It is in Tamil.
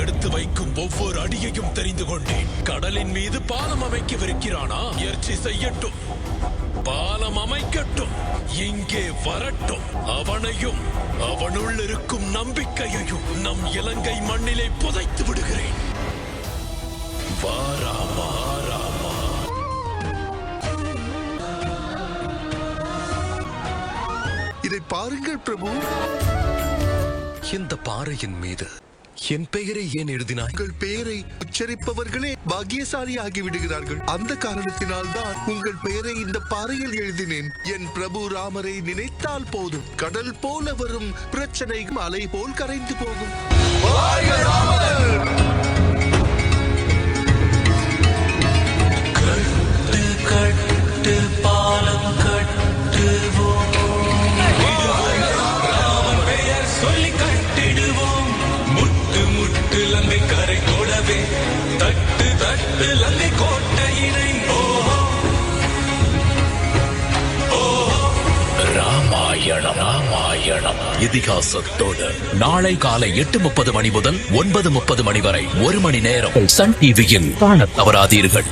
எடுத்து வைக்கும் ஒவ்வொரு அடியையும் தெரிந்து கொண்டேன். கடலின் மீது பாலம் அமைக்கவிருக்கிறானா? முயற்சி செய்யட்டும், பாலம் அமைக்கட்டும், இங்கே வரட்டும். அவனையும் அவனுள் இருக்கும் நம்பிக்கையையும் நம் இலங்கை மண்ணிலே புதைத்து விடுகிறேன். வாராமா ராமா. இதை பாருங்கள் பிரபு. இந்த பாறையின் மீது என் பெயரை ஏன் எழுதினாய்? உங்கள் பெயரை உச்சரிப்பவர்களே பாக்கியசாலி ஆகிவிடுகிறார்கள். அந்த காரணத்தினால் தான் உங்கள் பெயரை இந்த பாறையில் எழுதினேன். என் பிரபு ராமரை நினைத்தால் போதும், கடல் போல வரும் பிரச்சனை அலை போல் கரைந்து போகும். கட்டு பாலம் கட்டுவோம், ராமன் பெயர் சொல்லி கட்டிடுவோம். முட்டு முட்டு லங்கை கரை கூடவே, தட்டு தட்டு லங்கை கோட்டையினை. ராமாயணம் ராமாயணம் இதிகாசத்தோடு நாளை காலை 8:30 மணி முதல் 9:30 மணி வரை 1 மணி நேரம் சன் டிவியில் காண தவறாதீர்கள்.